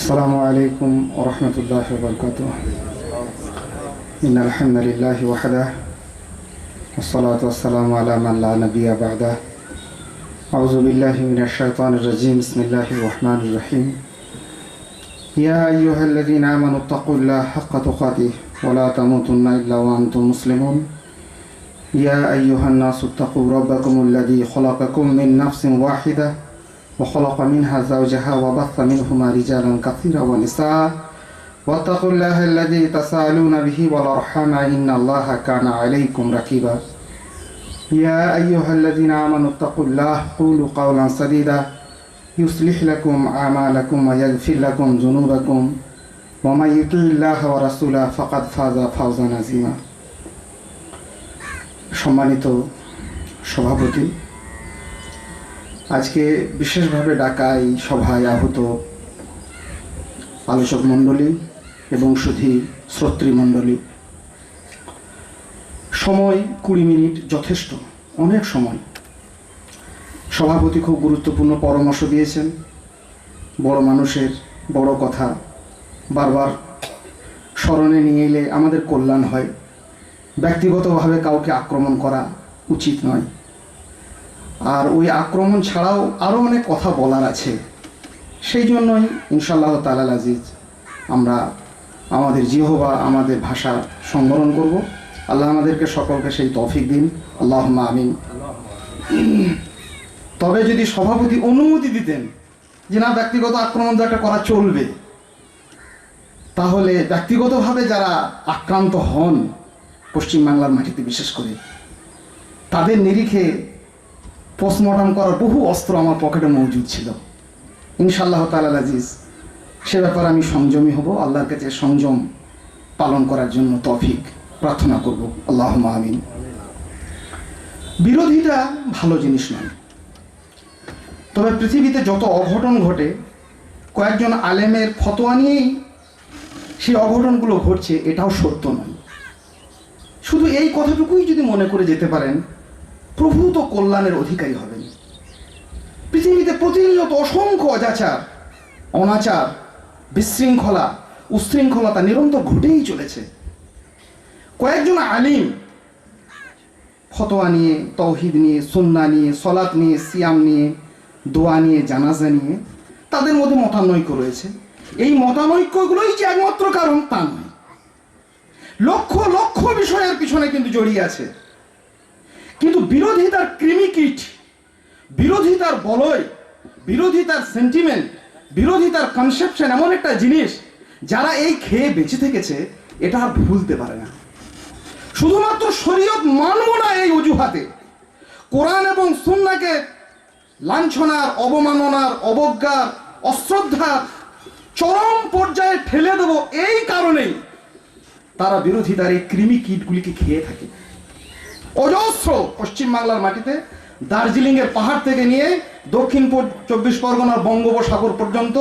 السلام عليكم ورحمة الله وبركاته. إن الحمد لله وحده والصلاة والسلام على من لا نبي بعده. أعوذ بالله من الشيطان الرجيم. بسم الله الرحمن الرحيم. يا أيها الذين آمنوا اتقوا الله حق تقاته ولا تموتن إلا وأنتم مسلمون. يا أيها الناس اتقوا ربكم الذي خلقكم من نفس واحدة وخلق منها زوجها وبث منهما رجالا كثيرا ونساء واتقوا الله الذي تساءلون به والأرحام إن الله كان عليكم رقيبا. يا أيها الذين آمنوا اتقوا الله قولوا قولا سديدا يصلح لكم أعمالكم ويغفر لكم ذنوبكم ومن يطع الله ورسوله فقد فاز فوزا عظيما. সম্মানিত সভাপতি, আজকে বিশেষভাবে ডাকা এই সভায় আহত আলোচক মণ্ডলী এবং শ্রোতৃমণ্ডলী, সময় 20 মিনিট যথেষ্ট, অনেক সময়। সভাপতি খুব গুরুত্বপূর্ণ পরামর্শ দিয়েছেন। বড় মানুষের বড় কথা বারবার স্মরণে নিয়ে এলে আমাদের কল্যাণ হয়। ব্যক্তিগতভাবে কাউকে আক্রমণ করা উচিত নয়, আর ওই আক্রমণ ছাড়াও আরও অনেক কথা বলার আছে। সেই জন্যই ইনশাআল্লাহ তাআলা আজিজ আমরা আমাদের জিহবা, আমাদের ভাষা সংবরণ করব। আল্লাহ আমাদেরকে সকলকে সেই তৌফিক দিন, আল্লাহুম্মা আমিন। তবে যদি সভাপতি অনুমতি দিতেন যে না, ব্যক্তিগত আক্রমণ যাটা করা চলবে, তাহলে ব্যক্তিগতভাবে যারা আক্রান্ত হন পশ্চিমবাংলার মাটিতে বিশেষ করে, তাদের নিরিখে পোস্টমর্টম করার বহু অস্ত্র আমার পকেটে মজুদ ছিল। ইনশাআল্লাহ তাআলা আজিজ সে ব্যাপারে আমি সংযমী হব। আল্লাহর কাছে সংযম পালন করার জন্য তৌফিক প্রার্থনা করব, আল্লাহুম্মা আমিন। বিরোধিতা ভালো জিনিস নয়, তবে পৃথিবীতে যত অঘটন ঘটে কয়েকজন আলেমের ফতোয়া নিয়েই সেই অঘটনগুলো ঘটছে, এটাও সত্য নয়। শুধু এই কথাটুকুই যদি মনে করে যেতে পারেন, প্রভূত কল্যাণের অধিকারী হবেন। পৃথিবীতে প্রতিনিয়ত অসংখ্য অজাচার, অনাচার, বিশৃঙ্খলা, উশৃঙ্খলতা নিরন্তর ঘটেই চলেছে। কয়েকজন আলিম ফতোয়া নিয়ে, তৌহিদ নিয়ে, সুন্নাহ নিয়ে, সলাত নিয়ে, সিয়াম নিয়ে, দোয়া নিয়ে, জানাজা নিয়ে তাদের মধ্যে মতানৈক্য রয়েছে। এই মতানৈক্যগুলোই যে একমাত্র কারণ তা নয়, লক্ষ লক্ষ বিষয়ের পিছনে কিন্তু জড়িয়ে আছে। কিন্তু বিরোধিতার কৃমিকীট, বিরোধিতার বলয়, বিরোধিতার সেন্টিমেন্ট, বিরোধিতার কনসেপশন এমন একটা জিনিস যারা এই খেয়ে বেঁচে থেকেছে এটা আর ভুলতে পারে না। শুধুমাত্র শরীয়ত মানব না এই অজুহাতে কোরআন এবং সুন্নাহকে লাঞ্ছনার, অবমাননার, অবজ্ঞার, অশ্রদ্ধার চরম পর্যায়ে ঠেলে দেব, এই কারণেই তারা বিরোধিতার এই কৃমি কীটগুলিকে খেয়ে থাকে। অজস্র পশ্চিমবাংলার মাটিতে দার্জিলিংয়ের পাহাড় থেকে নিয়ে দক্ষিণ 24 পরগনার বঙ্গোপসাগর পর্যন্ত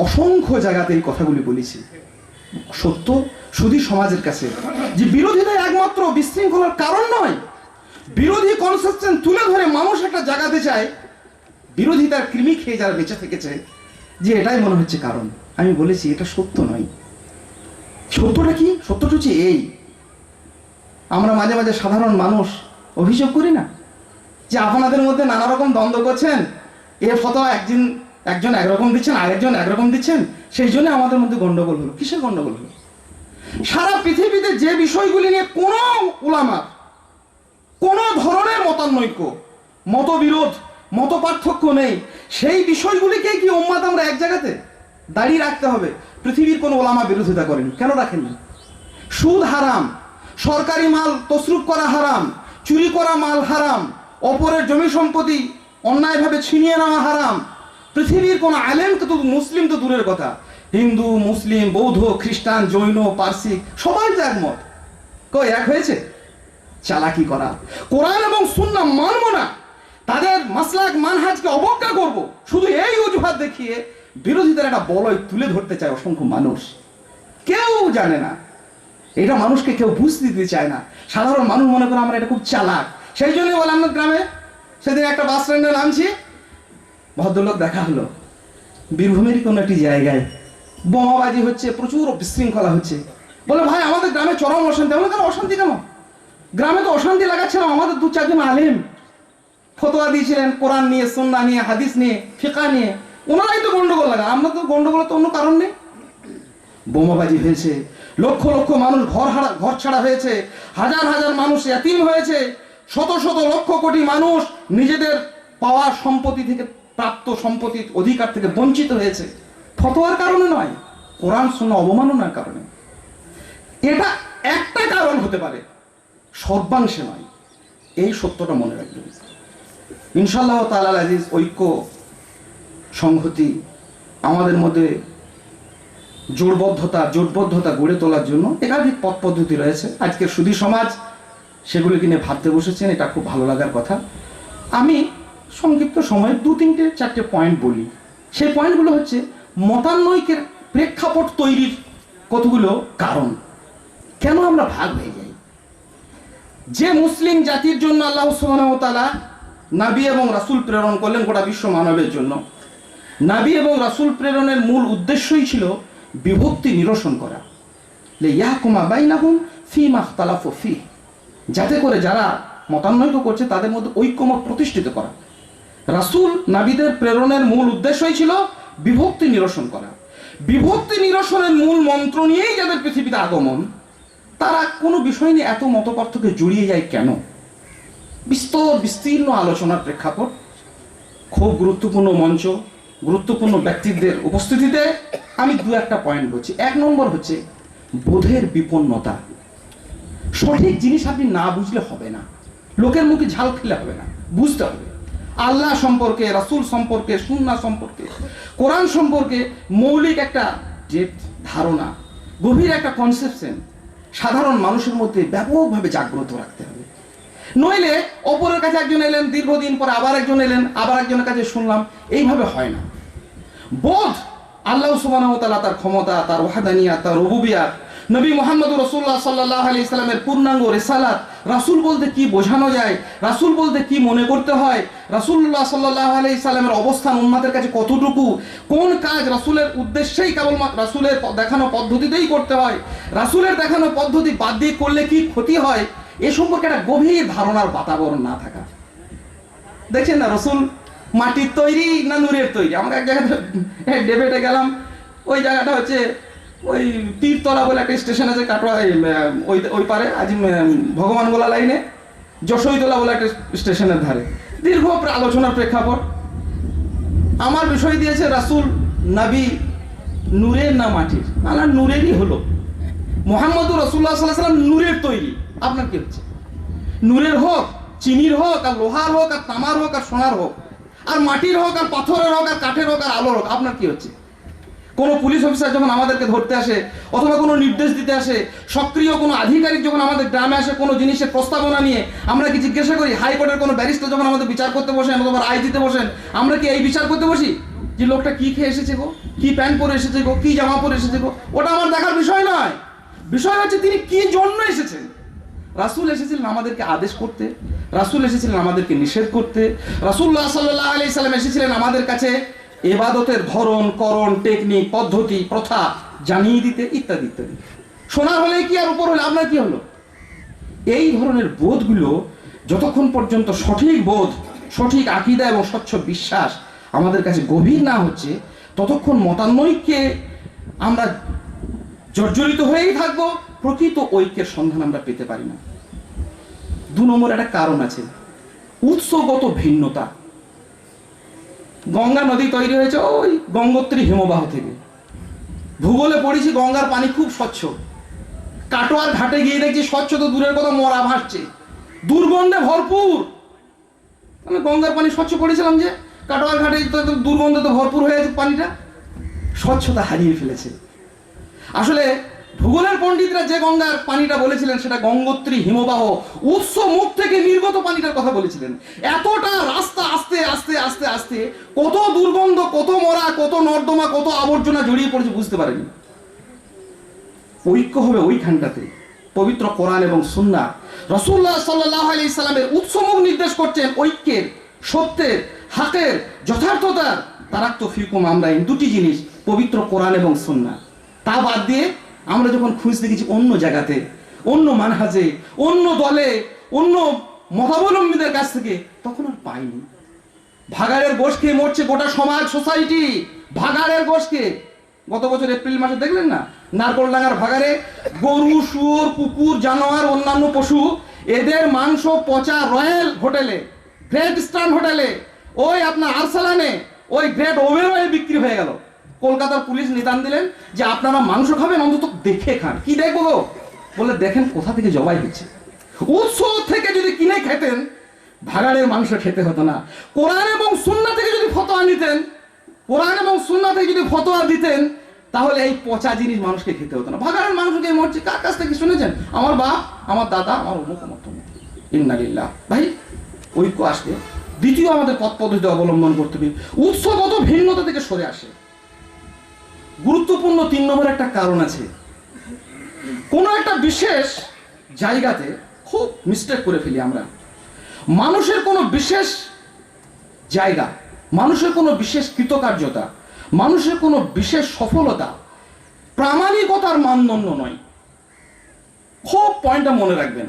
অসংখ্য জায়গাতে এই কথাগুলি বলেছি। সত্য শুধু সমাজের কাছে যে বিরোধিতা একমাত্র বিশৃঙ্খলার কারণ নয়, বিরোধী কনসেপশন তুলে ধরে মানুষ একটা জায়গাতে চায় বিরোধিতার কৃমি খেয়ে যারা বেঁচে থেকেছে, যে এটাই মনে হচ্ছে কারণ। আমি বলেছি এটা সত্য নয়। সত্যটা কি? সত্যটা হচ্ছে এই, আমরা মাঝে মাঝে সাধারণ মানুষ অভিযোগ করি না যে আপনাদের মধ্যে নানা রকম দ্বন্দ্ব করছেন, এ ফতোয়া একজন একরকম দিচ্ছেন, আরেকজন একরকম দিচ্ছেন, সেই জন্য আমাদের মধ্যে গন্ডগোল হলো। কিসের গন্ডগোল হলো? সারা পৃথিবীতে যে বিষয়গুলি নিয়ে কোনো উলামা, কোনো ধরনের মতানৈক্য, মতবিরোধ, মত পার্থক্য নেই, সেই বিষয়গুলিকে কি উম্মাত আমরা এক জায়গাতে দাঁড়িয়ে রাখতে হবে? পৃথিবীর কোনো উলামা বিরোধিতা করেনি। কেন রাখেননি? সুদ হারাম, সরকারি মাল তসরুফ করা হারাম, চুরি করা মাল হারাম, অপরের জমি সম্পত্তি অন্যায়ভাবে ছিনিয়ে নেওয়া হারাম। পৃথিবীর কোনো আলেম তো, মুসলিম তো দূরের কথা, হিন্দু, মুসলিম, বৌদ্ধ, খ্রিস্টান, জৈন, পার্সি সবাই তো একমত। কই এক হয়েছে? চালাকি করা, কোরআন এবং সুন্নাহ মানব না, তাদের মাসলাক মানহাজকে অবজ্ঞা করব, শুধু এই অজুহাত দেখিয়ে বিরোধিতার একটা বলয় তুলে ধরতে চায় অসংখ্য মানুষ। কেউ জানে না এটা, মানুষকে কেউ বুঝতে দিতে চায় না। সাধারণ মানুষ মনে করে আমরা এটা খুব চালাক। সেই জন্যই বললাম গ্রামে সেদিন একটা বাস স্ট্যান্ডে নামছি, ভদ্রলোক দেখা হলো, বীরভূমেরই কোনো একটি জায়গায় বোমাবাজি হচ্ছে, প্রচুর বিশৃঙ্খলা হচ্ছে। বলে ভাই আমাদের গ্রামে চরম অশান্তি। আমরা কেন অশান্তি কেন? গ্রামে তো অশান্তি লাগাচ্ছিলাম আমাদের 2-4 জন আলেম ফতোয়া দিয়েছিলেন কোরআন নিয়ে, সুন্নাহ নিয়ে, হাদিস নিয়ে, ফিকহ নিয়ে। ওনারাই তো গন্ডগোল লাগা, আমরা তো গন্ডগোল তো অন্য কারণ নেই। বোমাবাজি হয়েছে, লক্ষ লক্ষ মানুষ ঘর ছাড়া হয়েছে, হাজার হাজার মানুষ ইয়াতীম হয়েছে, শত শত লক্ষ কোটি মানুষ নিজেদের পাওয়া সম্পত্তি থেকে, প্রাপ্ত সম্পত্তির অধিকার থেকে বঞ্চিত হয়েছে। ফতোয়ার কারণে নয়, কোরআন সুন্নাহ অবমাননার কারণে। এটা একটা কারণ হতে পারে, সর্বাংশে নয়। এই সত্যটা মনে রাখবেন। ইনশাআল্লাহ তাআলা আজিজ, ঐক্য সংহতি আমাদের মধ্যে জোটবদ্ধতা গড়ে তোলার জন্য একাধিক পথ পদ্ধতি রয়েছে। আজকের সুধী সমাজ সেগুলিকে নিয়ে ভাবতে বসেছেন, এটা খুব ভালো লাগার কথা। আমি সংক্ষিপ্ত সময়ে 2-3-4টে পয়েন্ট বলি। সেই পয়েন্টগুলো হচ্ছে মতানৈক্যের প্রেক্ষাপট তৈরির কতগুলো কারণ, কেন আমরা ভাগ হয়ে যাই। যে মুসলিম জাতির জন্য আল্লাহ সুবহানাহু ওয়া তাআলা নবী এবং রাসূল প্রেরণ করলেন গোটা বিশ্ব মানবের জন্য, নবী এবং রাসূল প্রেরণের মূল উদ্দেশ্যই ছিল বিভক্তি নিরসন করা, লিয়াহকুমা বাইনাহুম ফীমা ইখতালাফু ফীহ, যাতে করে যারা মতানৈক্য করছে তাদের মধ্যে ঐক্যমত প্রতিষ্ঠিত করা। রাসূল নবীদের প্রেরণের মূল উদ্দেশ্যই ছিল বিভক্তি নিরসন করা। বিভক্তি নিরসনের মূল মন্ত্র নিয়েই যাদের পৃথিবীতে আগমন, তারা কোনো বিষয় নিয়ে এত মতপার্থক্যে জড়িয়ে যায় কেন? বিস্তীর্ণ আলোচনার প্রেক্ষাপট, খুব গুরুত্বপূর্ণ মঞ্চ, গুরুত্বপূর্ণ ব্যক্তিত্বের উপস্থিতিতে আমি 2-1টা পয়েন্ট বলছি। 1 নম্বর হচ্ছে বোধের বিপন্নতা। সঠিক জিনিস আপনি না বুঝলে হবে না, লোকের মুখে ঝাল খেলে হবে না, বুঝতে হবে। আল্লাহ সম্পর্কে, রাসূল সম্পর্কে, সুন্নাহ সম্পর্কে, কোরআন সম্পর্কে মৌলিক একটা যে ধারণা, গভীর একটা কনসেপশন সাধারণ মানুষের মধ্যে ব্যাপকভাবে জাগ্রত রাখতে হবে। নইলে অপরের কাছে একজন এলেন, দীর্ঘদিন পরে আবার একজন এলেন, আবার একজনের কাছে শুনলাম, এইভাবে হয় না। বোধ, আল্লাহ সুবহানাহু ওয়া তাআলা তার ক্ষমতা, তার ওয়াহদানিয়াত, তার রুবুবিয়াত, নবী মুহাম্মদ রাসূলুল্লাহ সাল্লাল্লাহু আলাইহি সাল্লামের পূর্ণাঙ্গ রিসালাত, রাসূল বলতে কি বোঝানো যায়, রাসূল বলতে কি মনে করতে হয়, রাসূলুল্লাহ সাল্লাল্লাহু আলাইহি সাল্লামের অবস্থান উম্মতের কাছে কতটুকু, কোন কাজ রাসূলের উদ্দেশ্যেই কেবলমাত্র রাসূলের দেখানো পদ্ধতিতেই করতে হয়, রাসূলের দেখানো পদ্ধতি বাদ দিয়ে করলে কি ক্ষতি হয়, এ সম্পর্কে একটা গভীর ধারণার বাতাবরণ না থাকা। দেখছেন না, রাসূল মাটির তৈরি না নূরের তৈরি? আমরা এক জায়গায় ডেবেটে গেলাম, ওই জায়গাটা হচ্ছে ওই তীরতলা বলে একটা স্টেশন আছে কাটোয়া, ওই পারে আজ ভগবানগোলা লাইনে যশোইতলা বলে একটা স্টেশনের ধারে। দীর্ঘ আলোচনার প্রেক্ষাপট, আমার বিষয় দিয়েছে রাসূল নবী নূরের না মাটির? আল্লাহ নূরেরই হলো। মুহাম্মদুর রাসূলুল্লাহ সাল্লাল্লাহু আলাইহি ওয়াসাল্লাম নূরের তৈরি। আপনার কি হচ্ছে? নূরের হোক, চিনির হোক, আর লোহার হোক, আর তামার হোক, আর সোনার হোক, আর মাটির হোক, আর পাথরের হোক, আর কাঠের হোক, আর আলোর হোক, আপনার কি হচ্ছে? কোনো পুলিশ অফিসার যখন আমাদেরকে ধরতে আসে, অথবা কোনো নির্দেশ দিতে আসে, সক্রিয় কোনো আধিকারিক যখন আমাদের গ্রামে আসে কোনো জিনিসের প্রস্তাবনা নিয়ে, আমরা কি জিজ্ঞাসা করি? হাইকোর্টের কোনো ব্যারিস্টার যখন আমাদের বিচার করতে বসেন অথবা রায় দিতে বসেন, আমরা কি এই বিচার করতে বসি যে লোকটা কি খেয়ে এসেছে গো, কি প্যান্ট পরে এসেছে গো, কি জামা পরে এসেছে গো? ওটা আমার দেখার বিষয় নয়। বিষয় হচ্ছে তিনি কি জন্য এসেছেন। রাসূল এসেছিলেন আমাদেরকে আদেশ করতে, রাসূল এসেছিলেন আমাদেরকে নিষেধ করতে, রাসূলুল্লাহ সাল্লাল্লাহু আলাইহি সাল্লাম এসেছিলেন আমাদের কাছে ইবাদতের ধরন, করণ, টেকনিক, পদ্ধতি, প্রথা জানিয়ে দিতে, ইত্যাদি ইত্যাদি। সোনার হলে কি আর উপর হলে আপনার কি হলো? এই ধরনের বোধগুলো যতক্ষণ পর্যন্ত সঠিক বোধ, সঠিক আকীদা এবং স্বচ্ছ বিশ্বাস আমাদের কাছে গভীর না হচ্ছে, ততক্ষণ মতানৈক্যে আমরা জর্জরিত হয়েই থাকবো, প্রকৃত ঐক্যের সন্ধান আমরা পেতে পারি না। 2 নম্বর একটা কারণ আছে, উৎসগত ভিন্নতা। গঙ্গা নদী তৈরি হয়েছে ওই গঙ্গোত্রী হিমবাহ থেকে। ভূগোলে পড়েছি গঙ্গার পানি খুব স্বচ্ছ। কাটোয়ার ঘাটে গিয়ে দেখছি স্বচ্ছ তো দূরের কথা, মরা ভাসছে, দুর্গন্ধে ভরপুর। আমি গঙ্গার পানি স্বচ্ছ করেছিলাম যে কাটোয়ার ঘাটে দুর্গন্ধে তো ভরপুর হয়ে আছে, পানিটা স্বচ্ছতা হারিয়ে ফেলেছে। আসলে ভূগোলের পণ্ডিতরা যে গঙ্গার পানিটা বলেছিলেন সেটা গঙ্গোত্রী হিমবাহ উৎস মুখ থেকে নির্গত পানিটার কথা বলেছিলেন। এতটা রাস্তা আস্তে আস্তে আস্তে আস্তে কত দুর্গন্ধ, কত মরা, কত নর্দমা, কত আবর্জনা জড়িয়ে পড়েছে বুঝতে পারেনি। ঐক্য হবে ওইখানটাতে। পবিত্র কোরআন এবং সুন্নাহ, রাসূলুল্লাহ সাল্লাল্লাহু আলাইহি সাল্লামের উৎসমুখ নির্দেশ করছেন ঐক্যের, সত্যের, হকের, যথার্থতার, তারাক্তু ফিকুম আমরাইন, দুটি জিনিস, পবিত্র কোরআন এবং সুন্নাহ। তা বাদ দিয়ে আমরা যখন খুঁজতে গেছি অন্য জায়গাতে, অন্য মানহাজে, অন্য দলে, অন্য মতাবলম্বীদের কাছ থেকে, তখন আর পাইনি। ভাগাড়ের গোশ খেয়ে মরছে গোটা সমাজ, সোসাইটি, ভাগাড়ের গোশ খেয়ে। গত বছর এপ্রিল মাসে দেখলেন না, নারকোলডাঙ্গার ভাগাড়ে গরু, শুয়োর, কুকুর, জানোয়ার, অন্যান্য পশু, এদের মাংস পচা রয়্যাল হোটেলে, গ্রেট ইস্টার্ন হোটেলে, ওই আপনার আরসালানে, ওই গ্রেট ওবেরয়ে বিক্রি হয়ে গেল। কলকাতার পুলিশ নিদান দিলেন যে আপনারা মাংস খাবেন, অন্তত দেখে খান। কি দেখবো গো? বলে দেখেন কোথা থেকে জবাই হচ্ছে। উৎস থেকে যদি কিনে খেতেন, ভাগাড়ের মাংস খেতে হতো না। কোরআন এবং সুন্নাহ থেকে যদি ফতোয়া নিতেন, কোরআন এবং সুন্নাহ থেকে যদি ফতোয়া দিতেন, তাহলে এই পচা জিনিস মানুষকে খেতে হতো না। ভাগাড়ের মাংস খেয়ে মরছে, কার কাছ থেকে শুনেছেন? আমার বাপ, আমার দাদা, আমার অমুক অমুক। ইন্নালিল্লাহ। ভাই, ঐক্য আসবে। দ্বিতীয়, আমাদের পথ পদ্ধতি অবলম্বন করতে হবে, উৎসগত ভিন্নতা থেকে সরে আসে। গুরুত্বপূর্ণ 3 নম্বর একটা কারণ আছে। কোনো একটা বিশেষ জায়গাতে খুব মিস্টেক করে ফেলি আমরা। মানুষের কোনো বিশেষ জায়গা, মানুষের কোনো বিশেষ কৃতকার্যতা, মানুষের কোনো বিশেষ সফলতা প্রামাণিকতার মানদণ্ড নয়। খুব পয়েন্টটা মনে রাখবেন,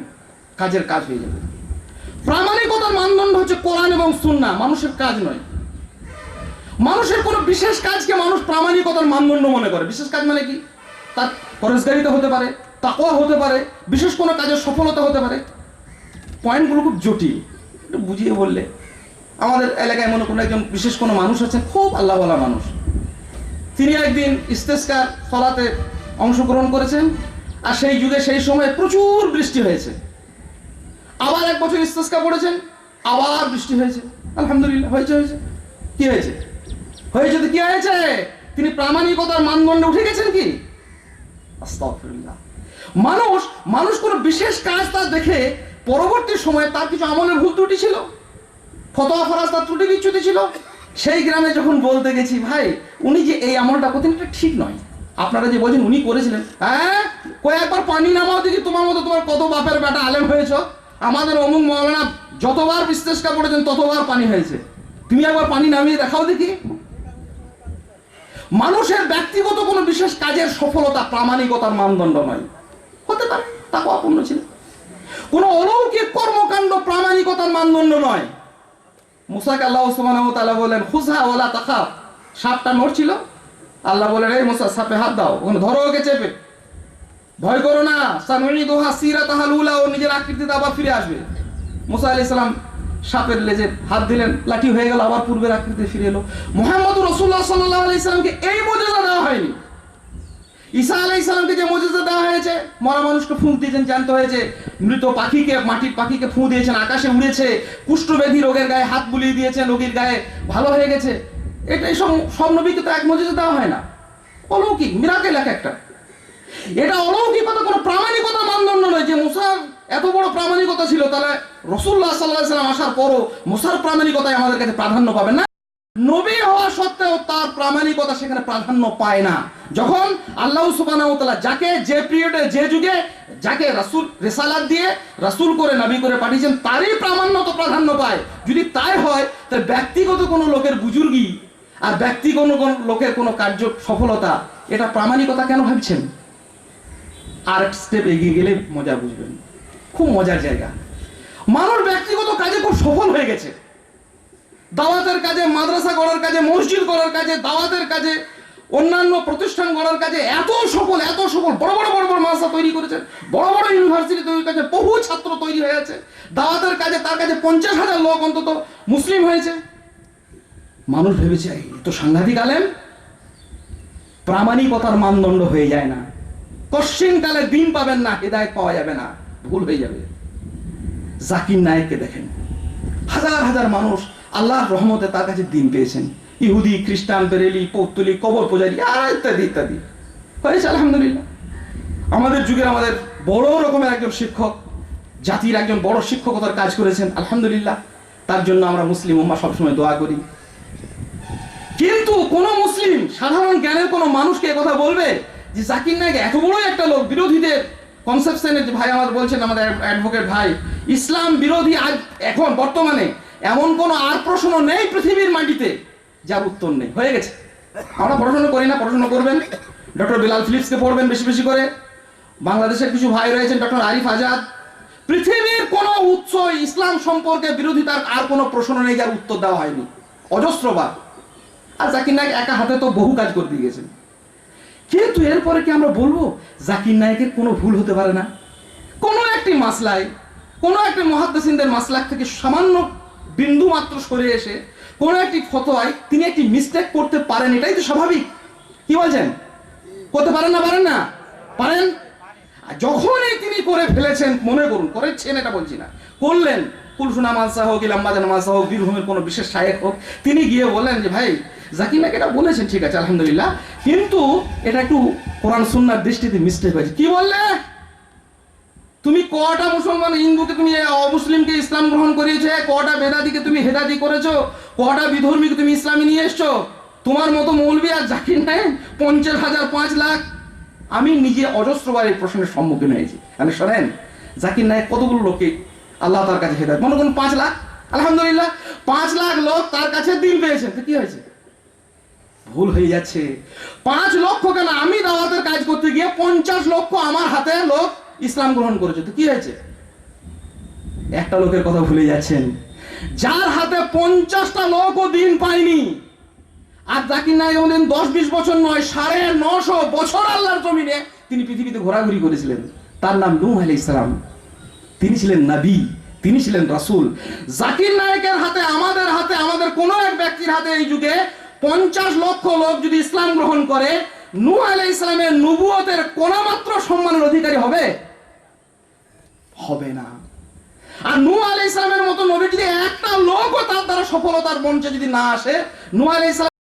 কাজের কাজ হয়ে যাবে। প্রামাণিকতার মানদণ্ড হচ্ছে কোরআন এবং সুন্নাহ, মানুষের কাজ নয়। মানুষের কোনো বিশেষ কাজকে মানুষ প্রামাণিকতার মানদণ্ড মনে করে। বিশেষ কাজ মানে কি? তার পরেশগারিতা হতে পারে, তাকওয়া হতে পারে, বিশেষ কোনো কাজের সফলতা হতে পারে। পয়েন্টগুলো খুব জটিল, একটু বুঝিয়ে বললে। আমাদের এলাকায় মনে কোনো একজন বিশেষ কোনো মানুষ আছেন, খুব আল্লাহওয়ালা মানুষ। তিনি একদিন ইস্তেসকার সলাতে অংশগ্রহণ করেছেন, আর সেই যুগে সেই সময় প্রচুর বৃষ্টি হয়েছে। আবার এক বছর ইস্তেসকা পড়েছেন, আবার বৃষ্টি হয়েছে। আলহামদুলিল্লাহ, হয়েছে। কি হয়েছে? তো কি হয়েছে? তিনি প্রামাণিকতার মানদণ্ডে উঠে গেছেন কি? আস্তাগফিরুল্লাহ। মানুষ কোনো বিশেষ কাজ তার দেখে পরবর্তী সময়ে তার কিছু আমলের ভুল ত্রুটি ছিল, ফতোয়া ফরাজ তার ত্রুটি বিচ্যুতি ছিল। সেই গ্রামে যখন বলতে গেছি, ভাই উনি যে এই আমলটা করতেন এটা ঠিক নয়, আপনারা যে বলছেন উনি করেছিলেন, হ্যাঁ কয়েকবার পানি নামাও দেখি, তোমার মতো তোমার কত বাপের বেটা আলেম হয়েছ, আমাদের অমুক মৌলানা যতবার ইস্তেসকা পড়েছেন ততবার পানি হয়েছে, তুমি একবার পানি নামিয়ে দেখাও দেখি। মানুষের ব্যক্তিগত কোনো বিশেষ কাজের সফলতা প্রামাণিকতার মানদণ্ড নয়। হতে পারে তাকওয়াপূর্ণ ছিল, কোনো অলৌকিক কর্মকাণ্ড প্রামাণিকতার মানদণ্ড নয়। মুসাকে আল্লাহ সুবহানাহু ওয়া তাআলা বলেন, খুযহা ওয়ালা তাখাফ। সাপটা নড়ছিল, আল্লাহ বলেন, এই মুসা সাপে হাত দাও, ওখানে ধরো ওকে চেপে, ভয় করো না, সানুইদুহা সিরাতাহাল উলা, ও নিজের আকৃতিতে আবার ফিরে আসবে। মুসা আলাইহিস সালাম সাপের লেজে হাত দিলেন, লাঠি হয়ে গেল, আবার পূর্বের আকৃতিতে ফিরে এলো। মুহাম্মদুর রাসূলুল্লাহ সাল্লাল্লাহু আলাইহি সাল্লামকে এই মুজিজা দেওয়া হয়নি। ঈসা আলাইহিস সালামকে যে মুজিজা দেওয়া হয়েছে, মরা মানুষকে ফুঁক দিয়েছেন, জানতে হয়েছে, মৃত পাখিকে, মাটির পাখিকে ফুঁ দিয়েছেন, আকাশে উড়েছে, কুষ্ঠব্যাধি রোগের গায়ে হাত বুলিয়ে দিয়েছেন, রোগীর গায়ে ভালো হয়ে গেছে। এটাই সব নবীকে তো এক মুজিজা দেওয়া হয় না, অলৌকিক মিরাকেল এক একটা। এটা অলৌকিকতা কোনো প্রামাণিকতা মানদণ্ড নয় যে মুসার এত বড় প্রামাণিকতা ছিল, তাহলে রাসূলুল্লাহ সাল্লাল্লাহু আলাইহি ওয়াসাল্লাম আসার পরও মুসার প্রামাণিকতায় আমাদের কাছে প্রাধান্য পাবে না। নবী হওয়া সত্ত্বেও তার প্রামাণিকতা সেখানে প্রাধান্য পায় না। যখন আল্লাহ সুবহানাহু ওয়া তাআলা যাকে যে পিরিয়ডে, যে যুগে যাকে রাসূল রিসালাত দিয়ে রাসূল করে নবী করে পাঠিয়েছেন, তারই প্রামাণ্যতা প্রাধান্য পায়। যদি তাই হয়, তাহলে ব্যক্তিগত কোনো লোকের বুজুর্গি আর ব্যক্তিগত কোনো লোকের কোনো কার্য সফলতা, এটা প্রামাণিকতা কেন ভাবছেন? আর এক স্টেপ এগিয়ে গেলে মজা বুঝবেন, খুব মজার জায়গা। মানুষ ব্যক্তিগত কাজে খুব সফল হয়ে গেছে, দাওয়াতের কাজে, মাদ্রাসা গড়ার কাজে, মসজিদ গড়ার কাজে, দাওয়াতের কাজে, অন্যান্য প্রতিষ্ঠান গড়ার কাজে এত সফল, বড় বড় মাদ্রাসা তৈরি করেছেন, বড় বড় ইউনিভার্সিটি তৈরি করেছে, বহু ছাত্র তৈরি হয়ে আছে। দাওয়াতের কাজে তার কাছে 50,000 লোক অন্তত মুসলিম হয়েছে। মানুষ ভেবেছে এ তো সাংঘাতিক আলেম। প্রামাণিকতার মানদণ্ড হয়ে যায় না, কশ্চিনকালে দিন পাবেন না, হেদায়েত পাওয়া যাবে না, ভুল হয়ে যাবে। জাকির নায়েককে দেখেন, হাজার হাজার মানুষ আল্লাহর রহমতে তার কাছে দিন পেয়েছেন। ইহুদি, খ্রিস্টান, বেরেলি, পৌত্তলিক, কবর পূজারী আর ইত্যাদি ইত্যাদি হয়েছে, আলহামদুলিল্লাহ। আমাদের যুগের আমাদের বড় রকমের একজন শিক্ষক, জাতির একজন বড় শিক্ষকতার কাজ করেছেন, আলহামদুলিল্লাহ। তার জন্য আমরা মুসলিম উম্মাহ সবসময় দোয়া করি। কিন্তু কোন মুসলিম সাধারণ জ্ঞানের কোন মানুষকে কথা বলবে যে জাকির নায়েক এত বড় একটা লোক, বিরোধীদের কনসেপশনের ভাই আমাদের বলছেন, আমাদের অ্যাডভোকেট ভাই, ইসলাম বিরোধী আজ এখন বর্তমানে এমন কোন আর প্রশ্ন নেই পৃথিবীর মাটিতে যার উত্তর নেই, হয়ে গেছে। আমরা পড়াশোনা করি না, পড়াশোনা করবেন, ডক্টর বিলাল ফিলিপসকে পড়বেন বেশি বেশি করে। বাংলাদেশের কিছু ভাই রয়েছেন, ডক্টর আরিফ আজাদ। পৃথিবীর কোন উৎস ইসলাম সম্পর্কে বিরোধিতার আর কোনো প্রশ্ন নেই যার উত্তর দেওয়া হয়নি, অজস্রবার। আর জাকির নায়েক একা হাতে তো বহু কাজ করে দিয়ে গেছেন। কিন্তু এরপরে কি আমরা বলবো জাকির নায়েকের কোনো ভুল হতে পারে না? কোনো একটি মাসলায়, কোনো একটি মুহাদ্দিসিনদের মাসলাক থেকে সামান্য বিন্দু মাত্র সরে এসে কোনো একটি ফতোয়ায় তিনি একটি মিস্টেক করতে পারেন, এটাই তো স্বাভাবিক। কি বলছেন? করতে পারেন না? পারেন না? পারেন। আর যখনই তিনি করে ফেলেছেন, মনে করুন করেছেন, এটা বলছি না, করলেন, কুলসুনা মালসা হোক, ইলাম্বাজান মালসা হোক, বীরভূমের কোনো বিশেষ শায়েখ হোক, তিনি গিয়ে বললেন যে ভাই জাকির নায়েক এটা বলেছেন, ঠিক আছে আলহামদুলিল্লাহ, কিন্তু এটা একটু কোরআন সুন্নাহর দৃষ্টিতে মিস্টেক হয়েছে। কি বললে? তুমি কটা মুসলমান হিন্দুকে তুমি অমুসলিমকে ইসলাম গ্রহণ করিয়েছে, কটা বেদাতিকে তুমি হেদাতি করেছো, কটা বিধর্মীকে তুমি ইসলামে নিয়ে এসছো? তোমার মতো মৌলবি আর জাকির নায়েক 50,000 5 লাখ। আমি নিজে অজস্রবার এই প্রশ্নের সম্মুখীন হয়েছি। মানে শোনেন, জাকির নায়েক কতগুলো লোককে আল্লাহ তার কাছে হেদায়েত, মনে করুন 5 লাখ, আলহামদুলিল্লাহ 5 লাখ লোক তার কাছে দিল পেয়েছেন, তো কি হয়েছে? ভুল হয়ে যাচ্ছে। 5 লক্ষ কেন, আমি দাওয়াতের কাজ করতে গিয়ে 50 লক্ষ আমার হাতে লোক ইসলাম গ্রহণ করেছে, তো কি হয়েছে? একটা লোকের কথা ভুলে যাচ্ছেন, যার হাতে 50টা লোকও দিন পায়নি। আর জাকির নায়েক যেমন 10-20 বছর নয়, 950 বছর আল্লাহর জমিনে তিনি পৃথিবীতে ঘোরাঘুরি করেছিলেন। তার নাম নূহ আলাইহিস সালাম। তিনি ছিলেন নবী, তিনি ছিলেন রাসূল। জাকির নায়েকের হাতে, আমাদের হাতে, আমাদের কোনো এক ব্যক্তির হাতে এই যুগে 50 লক্ষ লোক যদি ইসলাম গ্রহণ করে, নূহ আলাইহিস সালামের নবুয়তের কোনমাত্র সম্মানের অধিকারী হবে? হবে না। আর নূহ আলাইহিস সালামের মতো নবী যদি একটা লোকও তার দ্বারা সফলতার মঞ্চে যদি না আসে, নূহ আলাইহিস সালাম